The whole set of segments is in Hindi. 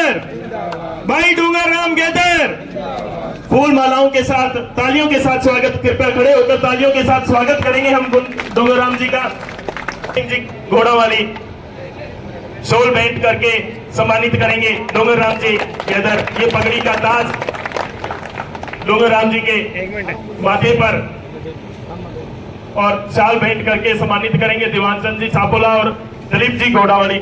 गेदर, भाई डूंगर राम गेदर। फूल मालाओं के साथ, तालियों के साथ स्वागत, कृपया खड़े होकर तालियों के साथ स्वागत करेंगे हम डूंगर राम जी का। जी घोड़ा वाली शोल भेंट करके सम्मानित करेंगे डूंगर राम जी गेदर। ये पगड़ी का ताज डूंगर राम जी के माथे पर और शाल भेंट करके सम्मानित करेंगे देवांचंद जी सापोला और दिलीप जी घोड़ावाली।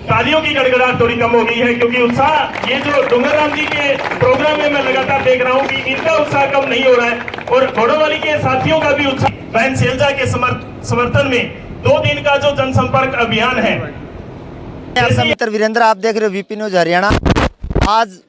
तालियों की गड़गड़ाहट थोड़ी कम हो गई है क्योंकि उत्साह, ये जो डूंगर राम जी के प्रोग्राम में मैं लगातार देख रहा हूं कि इनका उत्साह कम नहीं हो रहा है और घोड़ावाली के साथियों का भी उत्साह। बहन शैलजा के समर्थन में 2 दिन का जो जनसंपर्क अभियान है। मित्र वीरेंद्र, आप देख रहे हो वीपी न्यूज हरियाणा। आज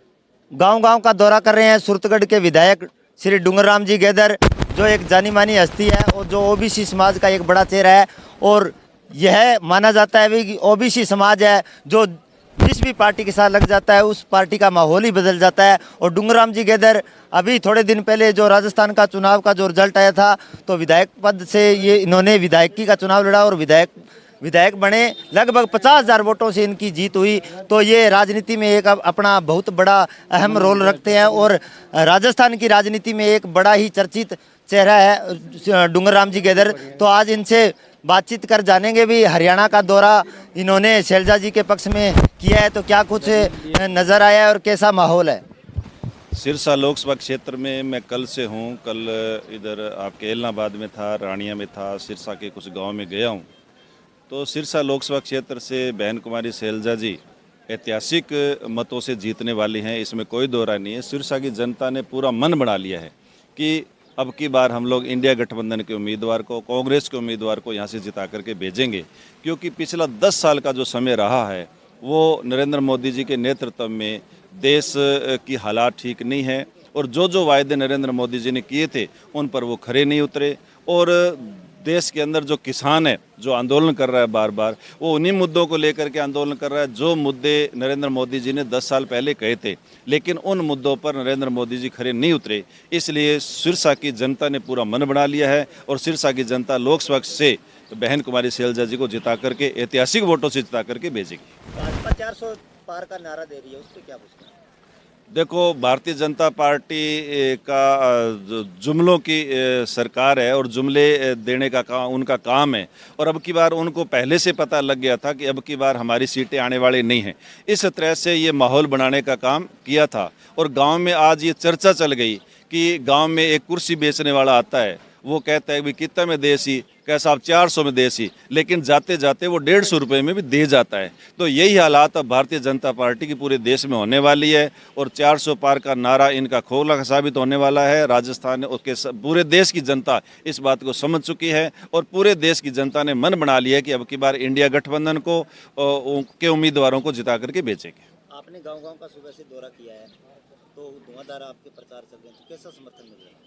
गांव-गांव का दौरा कर रहे हैं सुरतगढ़ के विधायक श्री डूंगर राम जी गेदर, जो एक जानी मानी हस्ती है और जो ओबीसी समाज का एक बड़ा चेहरा है। और यह माना जाता है भी कि ओबीसी समाज है जो जिस भी पार्टी के साथ लग जाता है उस पार्टी का माहौल ही बदल जाता है। और डूंगर राम जी गेदर अभी थोड़े दिन पहले जो राजस्थान का चुनाव का जो रिजल्ट आया था, तो विधायक पद से ये इन्होंने विधायकी का चुनाव लड़ा और विधायक बने। लगभग 50,000 वोटों से इनकी जीत हुई। तो ये राजनीति में एक अपना बहुत बड़ा अहम रोल रखते हैं और राजस्थान की राजनीति में एक बड़ा ही चर्चित चेहरा है डूंगर राम जी गेदर। तो आज इनसे बातचीत कर जानेंगे भी हरियाणा का दौरा इन्होंने शैलजा जी के पक्ष में किया है, तो क्या कुछ नज़र आया है और कैसा माहौल है। सिरसा लोकसभा क्षेत्र में मैं कल से हूँ। कल इधर आपके एलनाबाद में था, रानिया में था, सिरसा के कुछ गांव में गया हूँ। तो सिरसा लोकसभा क्षेत्र से बहन कुमारी शैलजा जी ऐतिहासिक मतों से जीतने वाली हैं, इसमें कोई दो राय नहीं है। सिरसा की जनता ने पूरा मन बना लिया है कि अब की बार हम लोग इंडिया गठबंधन के उम्मीदवार को, कांग्रेस के उम्मीदवार को यहाँ से जिता करके भेजेंगे। क्योंकि पिछला 10 साल का जो समय रहा है वो नरेंद्र मोदी जी के नेतृत्व में देश की हालात ठीक नहीं है और जो वायदे नरेंद्र मोदी जी ने किए थे उन पर वो खरे नहीं उतरे। और देश के अंदर जो किसान है जो आंदोलन कर रहा है बार बार, वो उन्हीं मुद्दों को लेकर के आंदोलन कर रहा है जो मुद्दे नरेंद्र मोदी जी ने 10 साल पहले कहे थे, लेकिन उन मुद्दों पर नरेंद्र मोदी जी खरे नहीं उतरे। इसलिए सिरसा की जनता ने पूरा मन बना लिया है और सिरसा की जनता लोकसभा से बहन कुमारी शैलजा जी को जिता करके ऐतिहासिक वोटों से जिता करके भेजेगी। भाजपा 400 पार का नारा दे रही है, उस पर क्या पूछना? देखो, भारतीय जनता पार्टी का जुमलों की सरकार है और जुमले देने का काम उनका काम है। और अब की बार उनको पहले से पता लग गया था कि अब की बार हमारी सीटें आने वाली नहीं हैं। इस तरह से ये माहौल बनाने का काम किया था। और गांव में आज ये चर्चा चल गई कि गांव में एक कुर्सी बेचने वाला आता है, वो कहता है भी कितना में देसी, कैसा आप 400 में देसी, लेकिन जाते जाते वो 150 रुपये में भी दे जाता है। तो यही हालात अब भारतीय जनता पार्टी की पूरे देश में होने वाली है और 400 पार का नारा इनका खोखला साबित होने वाला है। राजस्थान के पूरे देश की जनता इस बात को समझ चुकी है और पूरे देश की जनता ने मन बना लिया है कि अब की बार इंडिया गठबंधन को के उम्मीदवारों को जिता करके बेचेंगे। आपने गाँव-गाँव का सुबह से दौरा किया है, तो धुआंधार आपके प्रचार चल रहे हैं, तो कैसा समर्थन मिल रहा है?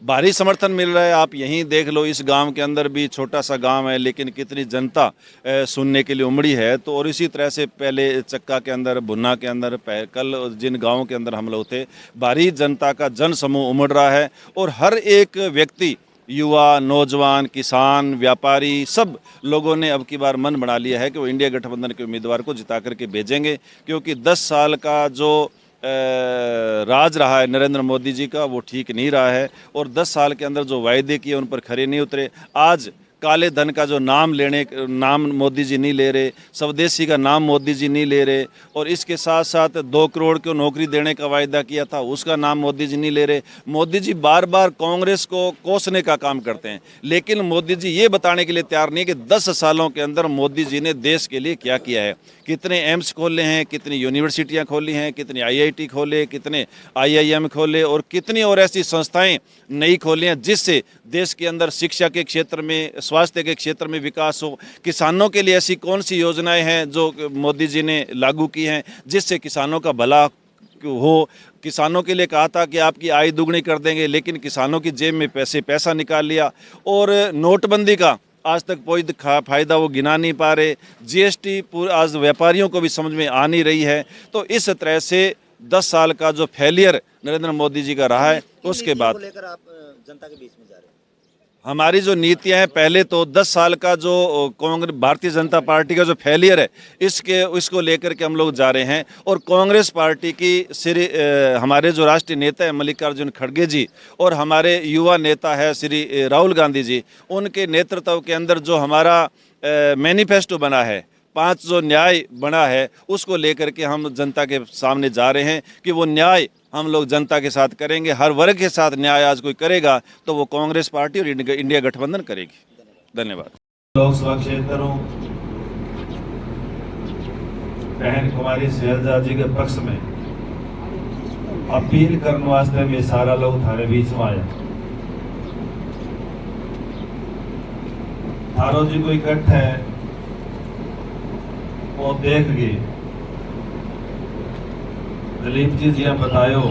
भारी समर्थन मिल रहा है। आप यहीं देख लो, इस गांव के अंदर भी छोटा सा गांव है लेकिन कितनी जनता सुनने के लिए उमड़ी है। तो और इसी तरह से पहले चक्का के अंदर, भुन्ना के अंदर, कल जिन गांवों के अंदर हम लोग थे, भारी जनता का जन समूह उमड़ रहा है। और हर एक व्यक्ति, युवा, नौजवान, किसान, व्यापारी, सब लोगों ने अब की बार मन बना लिया है कि वो इंडिया गठबंधन के उम्मीदवार को जिता करके भेजेंगे। क्योंकि 10 साल का जो राज रहा है नरेंद्र मोदी जी का, वो ठीक नहीं रहा है और 10 साल के अंदर जो वायदे किए उन पर खरे नहीं उतरे। आज काले धन का जो नाम मोदी जी नहीं ले रहे, स्वदेशी का नाम मोदी जी नहीं ले रहे और इसके साथ साथ 2 करोड़ को नौकरी देने का वायदा किया था उसका नाम मोदी जी नहीं ले रहे। मोदी जी बार बार कांग्रेस को कोसने का काम करते हैं, लेकिन मोदी जी ये बताने के लिए तैयार नहीं है कि 10 सालों के अंदर मोदी जी ने देश के लिए क्या किया है। कितने एम्स खोले हैं, कितनी यूनिवर्सिटियाँ खोली हैं, कितनी IIT खोले, कितने IIM खोले और कितनी और ऐसी संस्थाएँ नई खोली हैं जिससे देश के अंदर शिक्षा के क्षेत्र में, स्वास्थ्य के क्षेत्र में विकास हो। किसानों के लिए ऐसी कौन सी योजनाएं हैं जो मोदी जी ने लागू की हैं जिससे किसानों का भला हो। किसानों के लिए कहा था कि आपकी आय दुगनी कर देंगे, लेकिन किसानों की जेब में पैसा निकाल लिया। और नोटबंदी का आज तक कोई फायदा वो गिना नहीं पा रहे। GST आज व्यापारियों को भी समझ में आ नहीं रही है। तो इस तरह से 10 साल का जो फेलियर नरेंद्र मोदी जी का रहा है, उसके बाद लेकर आप जनता के बीच में जा रहे हैं। हमारी जो नीतियां हैं, पहले तो 10 साल का जो कांग्रेस भारतीय जनता पार्टी का जो फेलियर है इसको लेकर के हम लोग जा रहे हैं। और कांग्रेस पार्टी की हमारे जो राष्ट्रीय नेता है मल्लिकार्जुन खड़गे जी और हमारे युवा नेता है श्री राहुल गांधी जी, उनके नेतृत्व के अंदर जो हमारा मैनिफेस्टो बना है, 5 जो न्याय बना है, उसको लेकर के हम जनता के सामने जा रहे हैं कि वो न्याय हम लोग जनता के साथ करेंगे। हर वर्ग के साथ न्याय आज कोई करेगा तो वो कांग्रेस पार्टी और इंडिया गठबंधन करेगी। धन्यवाद। लोकसभा क्षेत्रों बहन कुमारी शैलजा जी के पक्ष में अपील करने वास्ते में सारा लोग थारे बीच में आया। थारो जी को इकट्ठ है वो देख गए। दिलीप जी जी बतायो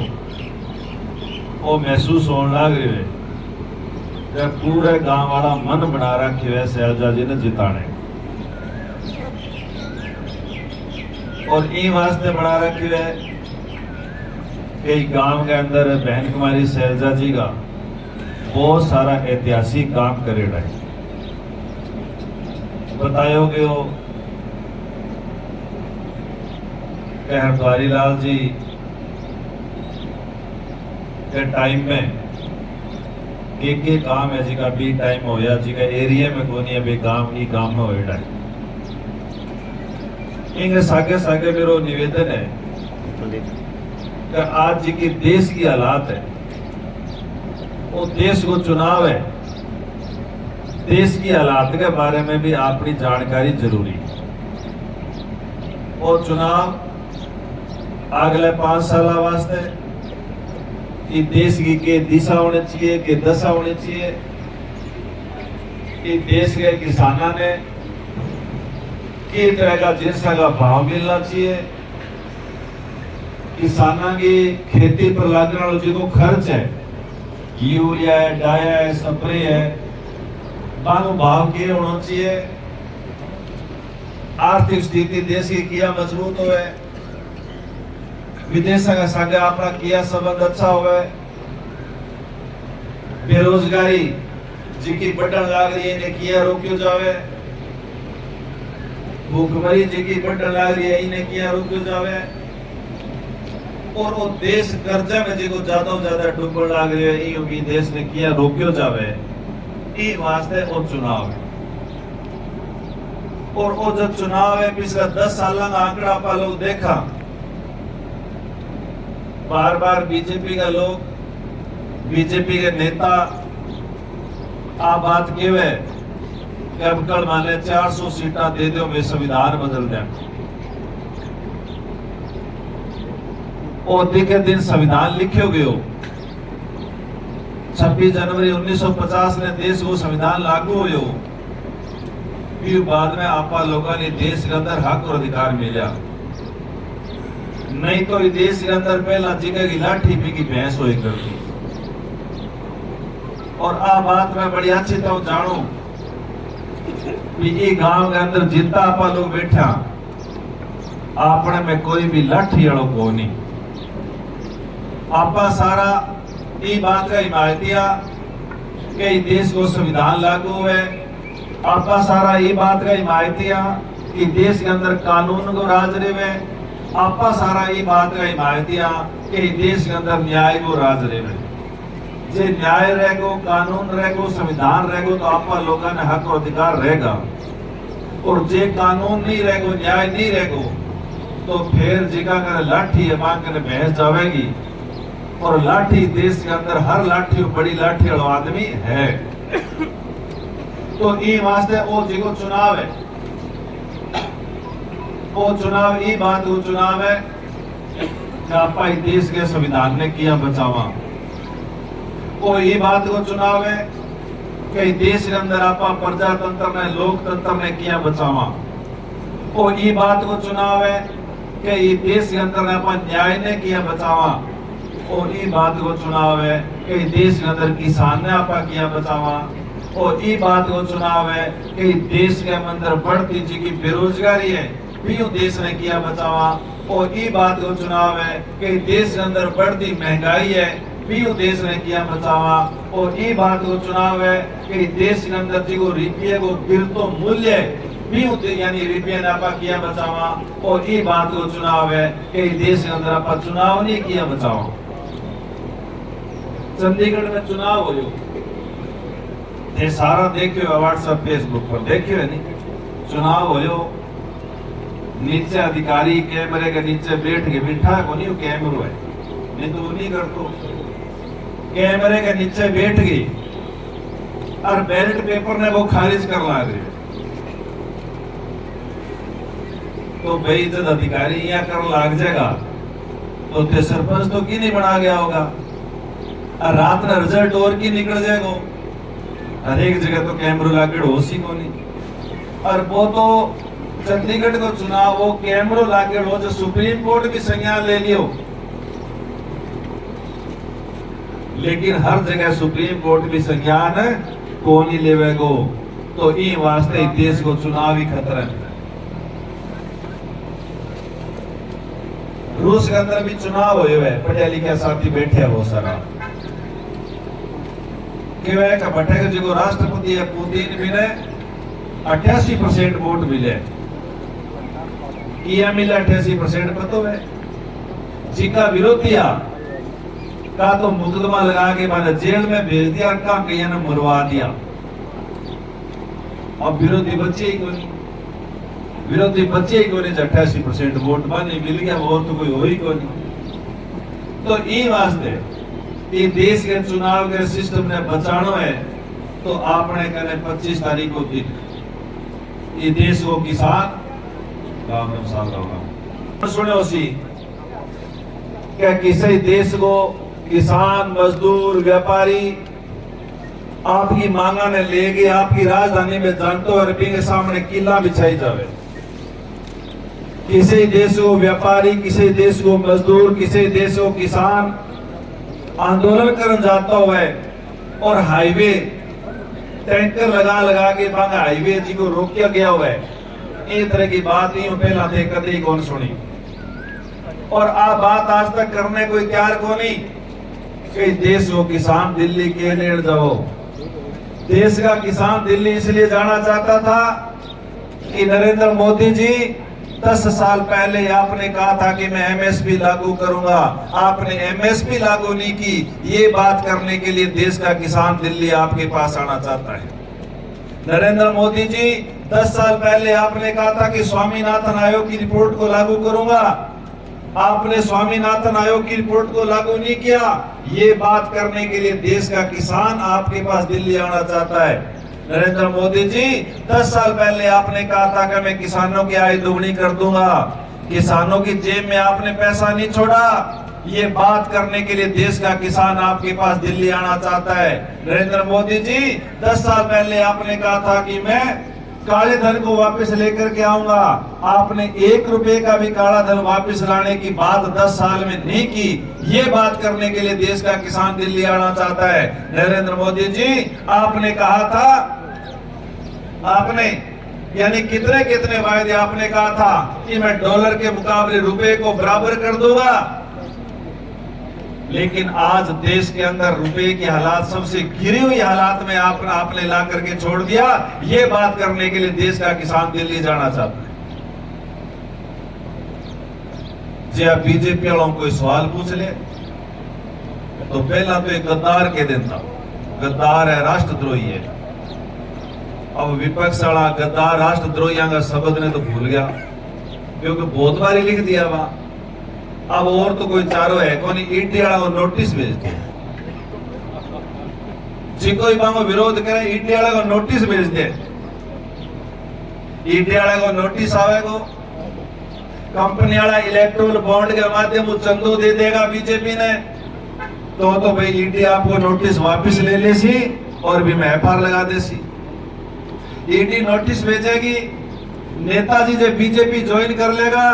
वो महसूस होने लग रहे है कि पूरे गांव वाला मन बना रखे है शैलजा जी ने जिताने, और ई वास्ते बना रखे है कि गांव के अंदर बहन कुमारी शैलजा जी का बहुत सारा ऐतिहासिक काम करेगा है। बतायो कि वो हरद्वारी लाल जी के टाइम में एक काम है जी का बी टाइम होया जी का एरिया में कोनी है बे काम ही काम में होएड़ा है। इंगे सागे सागे मेरो निवेदन है कि आज जी की देश की हालात है, वो देश को चुनाव है, देश की हालात के बारे में भी अपनी जानकारी जरूरी है। और चुनाव अगले 5 साल वास्ते ये देश की दिशा होनी चाहिए, कि दशा होनी चाहिए। ये देश के किसानों ने किस तरह का जिनसा का भाव मिलना चाहिए, किसानों की खेती पर लगने वाला जो खर्च है, यूरिया है, डाया है, स्प्रे है, भाव के होना चाहिए। आर्थिक स्थिति देश की किया मजबूत हो, विदेश का सागे अपना किया संबंध अच्छा होवे, बेरोजगारी जी की बढ़न लाग रही है, इन्हें किया रोक्यो जावे, भूखमरी जी की बढ़न लाग रही है, इन्हें किया रोक्यो जावे, और वो देश कर्जा में जी को ज्यादा डूबन लाग रही है, यूं भी देश ने किया रोक्यो जावे। ई वास्ते वो चुनाव है, और वो जब चुनाव है पिछले 10 साल का आंकड़ा आप लोग देखा, बार बार बीजेपी का लोग, बीजेपी के नेता आ बात केवे कि अब कल माने 400 सीटा दे दो, वे संविधान बदल दें। और दिखे दिन संविधान लिखो गयो 26 जनवरी 1950 ने देश को संविधान लागू हो, फिर बाद में आपा लोगों ने देश के अंदर हक और अधिकार मिला। नहीं तो देश के अंदर पहला जिगे की लाठी पी की भैंस होई करती। और आ बात मैं बड़ी अच्छी तरह जानू कि ये गांव के अंदर जितना आप लोग बैठा आपने में कोई भी लाठी वालों को नहीं, आपा सारा ये बात का हिमायतिया कि देश को संविधान लागू है, आपा सारा ये बात का हिमायतिया कि देश के अंदर कानून को राज रहे, आपा सारा ये बात का हिमायतिया कि देश के अंदर न्याय को राज रहे। जे न्याय रहेगो, कानून रहेगो, संविधान रहेगो तो आपा लोगों ने हक और अधिकार रहेगा, और जे कानून नहीं रहेगो, न्याय नहीं रहेगो तो फिर जिका कर लाठी मांग कर भैंस जावेगी। और लाठी देश के अंदर हर लाठी बड़ी लाठी वाला आदमी है। तो ये वास्ते वो जिको चुनाव है, वो चुनाव ये बात वो चुनाव है कि आप देश के संविधान ने किया बचावा। वो ये बात को चुनाव है कि देश के अंदर आप प्रजातंत्र ने, लोकतंत्र ने किया बचावा। वो ये बात को चुनाव है कि ये देश के अंदर आप न्याय ने किया बचावा। और ये बात को चुनाव है कि देश के अंदर किसान ने आपा किया बचावा। और ये बात को चुनाव है कि देश के अंदर बढ़ती जी की बेरोजगारी है, देश ने किया बचावा। और ये बात को चुनाव है कि देश के अंदर बढ़ती महंगाई है, भी देश ने किया बचावा। और ये बात को चुनाव है कि देश के अंदर जो रुपये को गिरतो मूल्य भी यानी रुपये ने आप किया बचावा। और ये बात को चुनाव है कि देश के अंदर आप चुनाव नहीं किया बचावा। चंडीगढ़ में चुनाव हो ये सारा देखियो व्हाट्सएप फेसबुक पर देखियो नहीं चुनाव हो नीचे अधिकारी कैमरे के नीचे बैठ के बिठा को नहीं कैमरो है नहीं तो वो नहीं करतो कैमरे के नीचे बैठ गई और बैलेट पेपर ने वो खारिज कर ला रही तो भाई जब अधिकारी यहाँ कर लाग जाएगा तो ते सरपंच तो की नहीं बना गया होगा और रात में रिजल्ट और की निकल जाएगा। हर एक जगह तो कैमरो लाके होशी को नहीं। और वो तो चंडीगढ़ को चुनाव वो कैमरो लाके हो जो सुप्रीम कोर्ट भी संज्ञान ले लियो, लेकिन हर जगह सुप्रीम कोर्ट भी संज्ञान को नहीं लेवेगो। तो ई वास्ते देश को चुनावी खतरा है। रूस के अंदर भी चुनाव हुए है, पढ़े लिखे साथी बैठे है बहुत सारा का बैठे जो राष्ट्रपति है पुतिन भी ने 88% वोट मिले। किया मिला 88% पतो है जिका विरोधिया का तो मुकदमा लगा के मैंने जेल में भेज दिया का कहीं ने मरवा दिया। अब विरोधी बच्चे ही को नहीं 88% वोट बने मिल गया वो तो कोई हो ही को नहीं। तो ये वास्ते ये देश के चुनाव के सिस्टम ने बचानो है तो आपने कने 25 तारीख को दिन ये देश को किसान गांव में साल होगा सुनो सी क्या किसी देश को किसान मजदूर व्यापारी आपकी मांगा ने लेके आपकी राजधानी में जनता और के सामने किला बिछाई जावे। किसी देश को व्यापारी किसी देश को मजदूर किसी देश को किसान आंदोलन करने जाता हुआ है और हाईवे टैंकर लगा लगा के बांगा हाईवे जी को रोक गया हुआ है। इस तरह की बात नहीं पहला थे कभी कौन सुनी और आ बात आज तक करने कोई तैयार को नहीं कि देश को किसान दिल्ली के लिए जाओ। देश का किसान दिल्ली इसलिए जाना चाहता था कि नरेंद्र मोदी जी 10 साल पहले आपने कहा था कि मैं एमएसपी लागू करूंगा, आपने एमएसपी लागू नहीं की। ये बात करने के लिए देश का किसान दिल्ली आपके पास आना चाहता है। नरेंद्र मोदी जी 10 साल पहले आपने कहा था कि स्वामीनाथन आयोग की रिपोर्ट को लागू करूंगा, आपने स्वामीनाथन आयोग की रिपोर्ट को लागू नहीं किया। ये बात करने के लिए देश का किसान आपके पास दिल्ली आना चाहता है। नरेंद्र मोदी जी 10 साल पहले आपने कहा था कि मैं किसानों की आय दोगुनी कर दूंगा, किसानों की जेब में आपने पैसा नहीं छोड़ा। ये बात करने के लिए देश का किसान आपके पास दिल्ली आना चाहता है। नरेंद्र मोदी जी 10 साल पहले आपने कहा था कि मैं काले धन को वापस लेकर के आऊंगा, आपने 1 रुपए का भी काला धन वापस लाने की बात 10 साल में नहीं की। ये बात करने के लिए देश का किसान दिल्ली आना चाहता है। नरेंद्र मोदी जी आपने कहा था, आपने यानी कितने कितने वायदे आपने कहा था कि मैं डॉलर के मुकाबले रुपए को बराबर कर दूंगा, लेकिन आज देश के अंदर रुपए की हालात सबसे गिरी हुई हालात में आपने ला करके छोड़ दिया। ये बात करने के लिए देश का किसान दिल्ली जाना चाहता है। जी आप बीजेपी वालों को सवाल पूछ ले तो पहला तो एक गद्दार के दिन था, गद्दार है राष्ट्रद्रोही है। अब विपक्ष वाला गद्दार राष्ट्रद्रोहियों का शब्द ने तो भूल गया क्योंकि बहुत बारी लिख दिया वहां। अब और तो कोई चारो है कौन ईडी वाला को नोटिस भेजते जी कोई बांगो विरोध करे ईडी वाला को नोटिस भेज दे। ईडी वाला को नोटिस आवेगो, कंपनी वाला इलेक्ट्रोल बॉन्ड के माध्यम से चंदो दे देगा बीजेपी ने तो भाई ईडी आपको नोटिस वापस ले लेसी और भी मैं एफआईआर लगा देसी। ईडी नोटिस भेजेगी, नेताजी जब बीजेपी ज्वाइन कर लेगा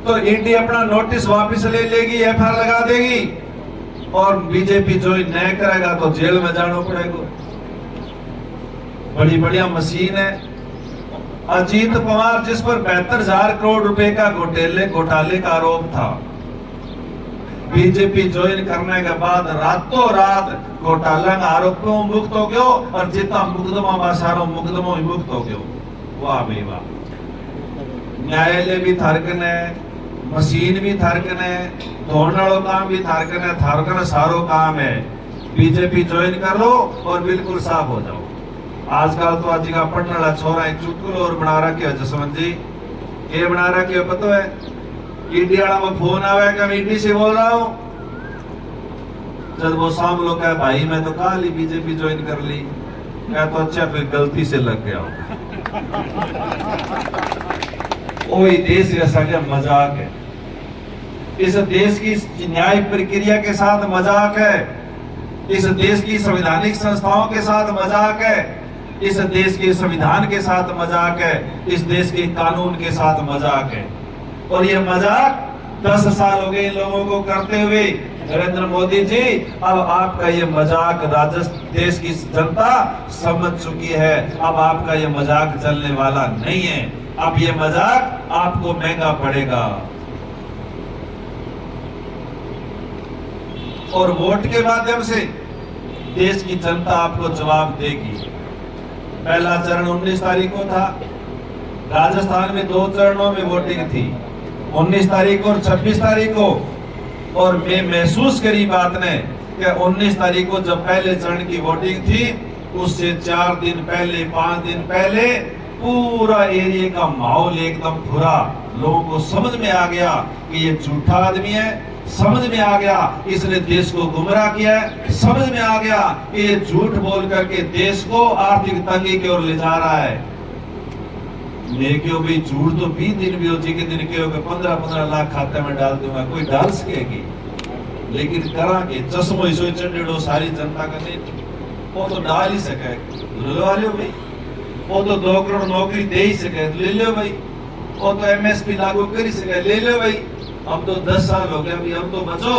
तो ईडी अपना नोटिस वापस ले लेगी, एफआईआर लगा देगी और बीजेपी ज्वाइन नहीं करेगा तो जेल में जाना पड़ेगा। बड़ी बढ़िया मशीन है। अजीत पवार जिस पर 72,000 करोड़ रुपए का घोटाले का आरोप था, बीजेपी ज्वाइन करने के बाद रातों रात घोटाला का आरोपों मुक्त हो गयो और जितना मुकदमा बासारो मुकदमो मुक्त हो गयो। वाह भाई वाह। न्यायालय भी थारकन है, मशीन भी थारकन है, धोने वालों काम भी थारकन है, थारकन सारो काम है। बीजेपी ज्वाइन कर लो और बिल्कुल साफ हो जाओ। आजकल तो आज का पढ़ने वाला छोरा एक चुटकुलो और बना रखे हो जसवंत जी, ये बना रखे हो पता है? ईडी वाला में फोन आवे कि मैं ईडी से बोल रहा हूँ, जब वो शाम लोग कहे भाई मैं तो कहा ली बीजेपी ज्वाइन कर ली, क्या तो अच्छा फिर गलती से लग गया हूँ। वही देश ऐसा क्या मजाक है, इस देश की न्याय प्रक्रिया के साथ मजाक है, इस देश की संवैधानिक संस्थाओं के साथ मजाक है, इस देश के संविधान के साथ मजाक है, इस देश के कानून के साथ मजाक है। और ये मजाक 10 साल हो गए इन लोगों को करते हुए। नरेंद्र मोदी जी, अब आपका ये मजाक देश की जनता समझ चुकी है। अब आपका ये मजाक चलने वाला नहीं है, अब ये मजाक आपको महंगा पड़ेगा। और वोट के माध्यम से देश की जनता आपको जवाब देगी। पहला चरण 19 तारीख को था, राजस्थान में 2 चरणों में वोटिंग थी, 19 तारीख को और 26 तारीख को। और मैं महसूस करी बात ने कि 19 तारीख को जब पहले चरण की वोटिंग थी, उससे 4 दिन पहले 5 दिन पहले पूरा एरिया का माहौल एकदम बुरा। लोगों को समझ में आ गया कि ये झूठा आदमी है, समझ में आ गया इसने देश को गुमराह किया है, समझ में आ गया कि ये झूठ बोल करके देश को आर्थिक तंगी की ओर ले जा रहा है। लेकिन भी झूठ तो 20 दिन भी हो जी के दिन के हो 15-15 लाख खाते में डाल दूंगा, कोई डाल सकेगी? लेकिन करा के चश्मो इसो चंडेड़ो सारी जनता का नहीं, वो तो डाल ही सके, लो लो भाई। वो तो 2 करोड़ नौकरी दे ही सके, ले लो भाई। वो तो MSP लागू कर ही सके, ले लो भाई। अब तो 10 साल हो गए, अभी हम तो बचो।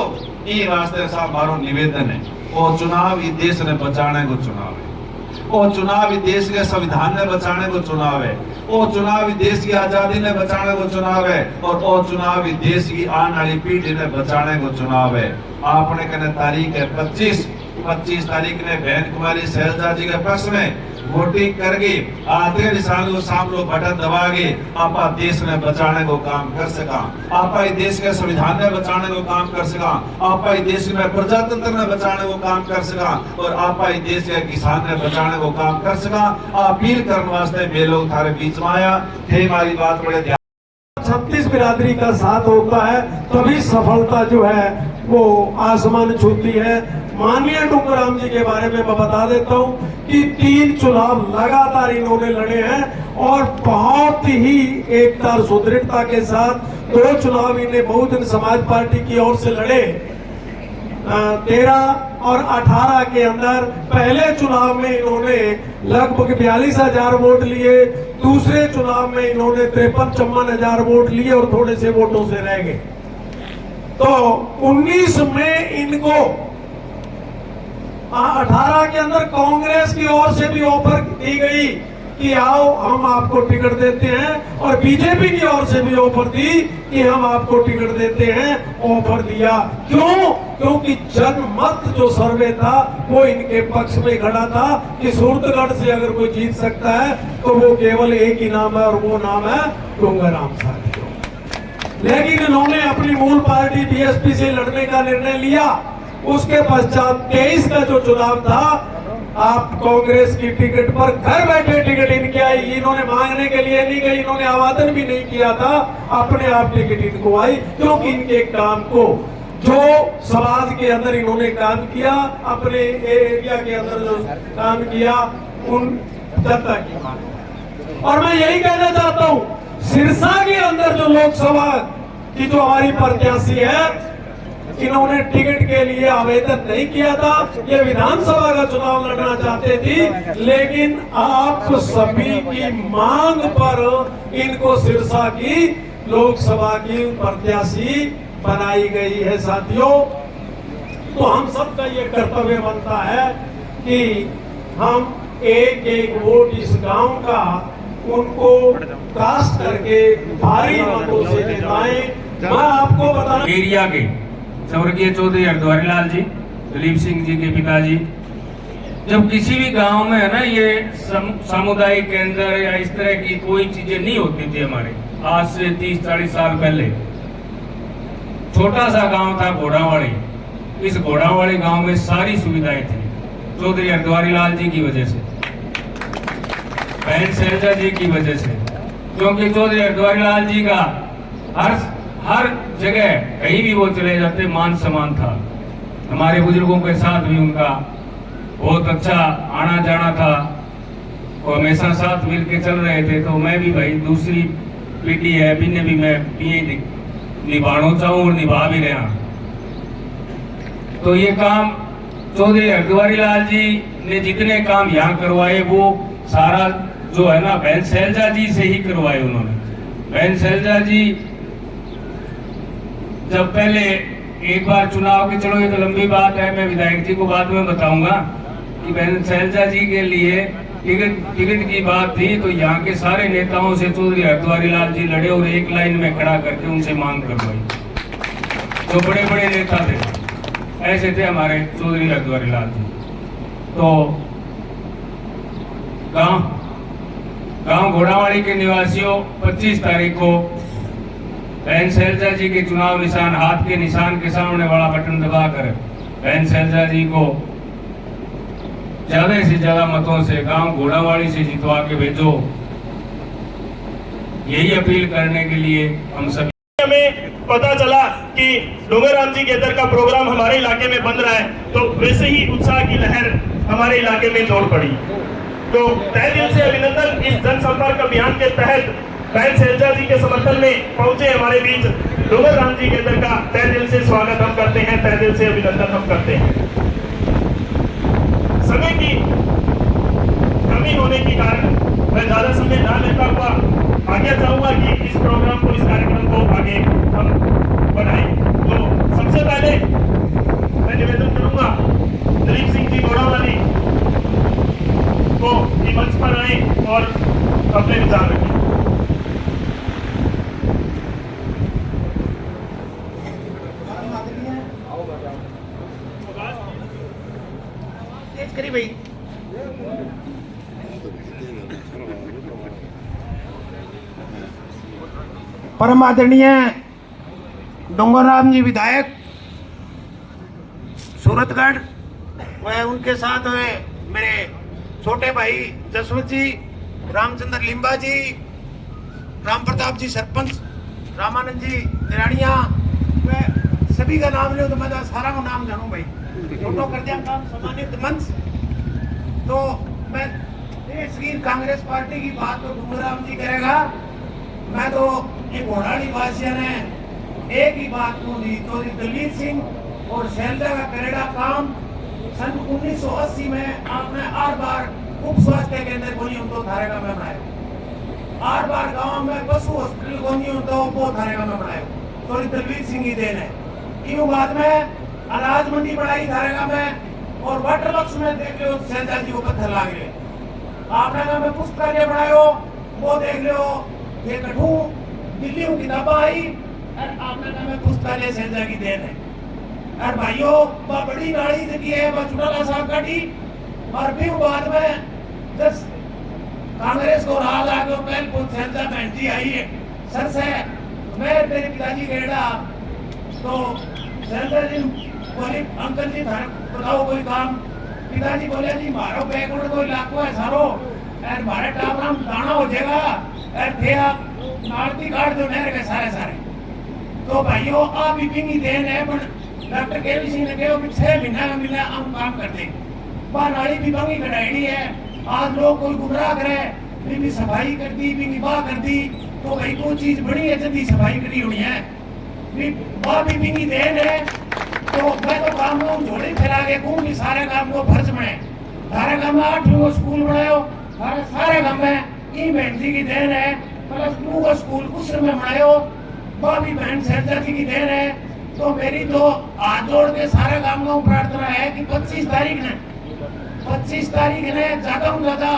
ये वास्ते साहब मारो निवेदन है, वो चुनाव ही देश ने बचाने को चुनाव है, वो चुनाव ही देश के संविधान ने बचाने को चुनाव है, वो चुनाव ही देश की आजादी ने बचाने को चुनाव है, और वो चुनाव ही देश की आने वाली पीढ़ी ने बचाने को चुनाव है। आपने कहने तारीख है 25 तारीख ने बहन कुमारी शैलजा जी के पक्ष में वोटिंग करके आधे निशान को सामने बटन दबागे आपा देश ने बचाने को काम कर सका, आपा देश के संविधान ने बचाने को काम कर सका, आपा देश में प्रजातंत्र ने बचाने को काम कर सका, और आपा देश के किसान ने बचाने को काम कर सका। अपील करने वास्ते मैं लोग थारे बीच में आया थे, हमारी बात बड़े ध्यान। 36 बिरादरी का साथ होता है तभी सफलता जो है वो आसमान छूती है। माननीय डूंगराम जी के बारे में मैं बता देता हूँ कि 3 चुनाव लगातार इन्होंने लड़े हैं और बहुत ही एकता और सुदृढ़ता के साथ 2 चुनाव इन्हें बहुजन समाज पार्टी की ओर से लड़े। 13 और 18 के अंदर पहले चुनाव में इन्होंने लगभग 42,000 वोट लिए, दूसरे चुनाव में इन्होंने 53-54 हजार वोट लिए और थोड़े से वोटों से रह गए। तो 19 में इनको 18 के अंदर कांग्रेस की ओर से भी ऑफर दी गई कि आओ हम आपको टिकट देते हैं, और बीजेपी की ओर से भी ऑफर दी कि हम आपको टिकट देते हैं। ऑफर दिया क्यों? क्योंकि जनमत जो सर्वे था वो इनके पक्ष में खड़ा था कि सूरतगढ़ से अगर कोई जीत सकता है तो वो केवल एक ही नाम है, और वो नाम है डूंगराम साथियों। लेकिन इन्होंने अपनी मूल पार्टी बीएसपी से लड़ने का निर्णय लिया। उसके पश्चात 23 का जो चुनाव था, आप कांग्रेस की टिकट पर घर बैठे टिकट इनके आई, इन्होंने मांगने के लिए नहीं गई, इन्होंने आवेदन भी नहीं किया था, अपने आप टिकट इनको आई। क्योंकि इनके काम को जो समाज के अंदर इन्होंने काम किया, अपने एरिया के अंदर जो काम किया, उन जनता की मांग। और मैं यही कहना चाहता हूं, सिरसा के अंदर जो लोकसभा की जो हमारी प्रत्याशी है, इन्होंने टिकट के लिए आवेदन नहीं किया था, ये विधानसभा का चुनाव लड़ना चाहते थी, लेकिन आप सभी की मांग पर इनको सिरसा की लोकसभा की प्रत्याशी बनाई गई है। साथियों, तो हम सबका ये कर्तव्य बनता है कि हम एक वोट इस गांव का उनको कास्ट करके भारी मतों से जिताएं। मैं आपको बता एरिया के स्वर्गीय चौधरी हरद्वारी लाल जी, दिलीप सिंह जी के पिताजी। जब किसी भी गांव में है ना ये सामुदायिक केंद्र या इस तरह की कोई चीजें नहीं होती थी हमारे, आज से 30-40 साल पहले छोटा सा गांव था घोड़ावाड़ी। इस घोड़ावाड़ी गांव में सारी सुविधाएं थी चौधरी हरद्वारी लाल जी की वजह से, बहन शैलजा जी की वजह से, क्योंकि चौधरी हरद्वारी लाल जी का हर जगह कहीं भी वो चले जाते मान सम्मान था। हमारे बुजुर्गों के साथ भी उनका बहुत अच्छा आना जाना था, वो हमेशा साथ मिल के चल रहे थे। तो मैं भी भाई दूसरी पीढ़ी है, अभी ने भी मैं ये निभाना चाहूँ और निभा भी रहा। तो ये काम चौधरी हरद्वारी लाल जी ने जितने काम यहाँ करवाए वो सारा जो है ना बहन शैलजा जी से ही करवाए उन्होंने। बहन शैलजा जी जब पहले एक बार चुनाव की, चलो ये तो लंबी बात है, मैं विधायक जी को बाद में बताऊंगा कि बहन शैलजा जी के लिए टिकट की बात थी तो यहाँ के सारे नेताओं से चौधरी हरद्वारी लाल जी लड़े और एक लाइन में खड़ा करके उनसे मांग करवाई। जो बड़े बड़े नेता थे ऐसे थे हमारे चौधरी हरद्वारी लाल जी। तो गांव घोड़ावाड़ी के निवासियों 25 तारीख को बहन शैलजा जी के चुनाव निशान, हाथ के निशान के सामने वाला बटन दबाकर बहन शैलजा जी को ज्यादा से ज्यादा मतों से गांव घोड़ावाड़ी से जितवा के भेजो, यही अपील करने के लिए हम सभी। हमें पता चला कि डोंगरराम जी गेदर का प्रोग्राम हमारे इलाके में बन रहा है तो वैसे ही उत्साह की लहर हमारे इलाके में दौड़ पड़ी। तो तहे दिल से अभिनंदन। इस जनसंपर्क अभियान के तहत बहन शैलजा जी के समर्थन में पहुंचे हमारे बीच डोंगरराम जी गेदर का तहे दिल से स्वागत हम करते हैं, तहे दिल से अभिनंदन हम करते हैं। समय की कमी होने के कारण मैं ज्यादा समय ना लेता हुआ आगे चाहूंगा कि इस प्रोग्राम को, इस कार्यक्रम को आगे हम बढ़ाएं। तो सबसे पहले मैं निवेदन करूंगा दिलीप सिंह जी घोड़ावाली को कि मंच पर आए और अपने विचार रखें। करी भाई परम आदरणीय डोंगरराम जी विधायक सूरतगढ़ व उनके साथ हुए मेरे छोटे भाई जसवंत जी, रामचंद्र लिम्बा जी, राम प्रताप जी सरपंच, रामानंद जी निरानिया, व सभी का नाम ले तो मैं सारा को नाम जानू भाई, फोटो कर दिया काम सम्मानित मंच। तो मैं देशगीर कांग्रेस पार्टी की बात तो डोंगरराम जी करेगा, मैं तो ये घोड़ावाड़ी वासियों ने एक ही बात को दी तो दलीप सिंह और शैलजा का करेड़ा काम सन 1980 में आपने 8 बार उप स्वास्थ्य केंद्र खोली तो थारे का में बनाया, 8 बार गांव में पशु हॉस्पिटल खोली तो वो थारे का में बनाया, तो दलीप सिंह ही देन है। यूं बाद में अनाज मंडी बढ़ाई थारे का में और वाटर वर्क्स में देख लो शैलजा जी को पत्थर लाग रहे, आपने का में पुस्तकालय बनायो वो देख लो ये कठू दिल्ली में किताबा आई और आपने का में पुस्तकालय शैलजा की देन है। और भाइयों वह बड़ी गाड़ी की है वह चुनाला साहब काटी और फिर बाद में जब कांग्रेस को राज आ गया पहले बहुत शैलजा बहन जी आई है सर से मैं मेरे पिताजी कहेगा तो शैलजा जी बोली अंकल जी बताओ कोई काम, पिताजी बोले जी मारो बैकवर्ड कोई इलाको है सारो और मारे टापराम दाना हो जाएगा और थे आप नालती काट दो नहर के सारे सारे। तो भाइयों आप विपिंग देन है पर डॉक्टर केवी सिंह ने कहा कि 6 महीना में मिला हम काम करते वह नाली भी बंगी कटाई है। आज लोग कोई गुमराह करे भी सफाई कर दी भी निभा कर दी तो भाई कोई चीज बड़ी है जल्दी सफाई करी हुई है वह भी देन है। तो मैं तो काम को झोली फैला के कहूँ कि सारे काम को फर्ज बनाए, सारे काम में 8 स्कूल बनायो, सारे काम में ई बहन जी की देन है, प्लस 2 का स्कूल कुछ में बनायो वह भी बहन शैलजा जी की देन है। तो मेरी तो हाथ जोड़ के सारे काम को प्रार्थना है कि 25 तारीख ने ज्यादा से ज्यादा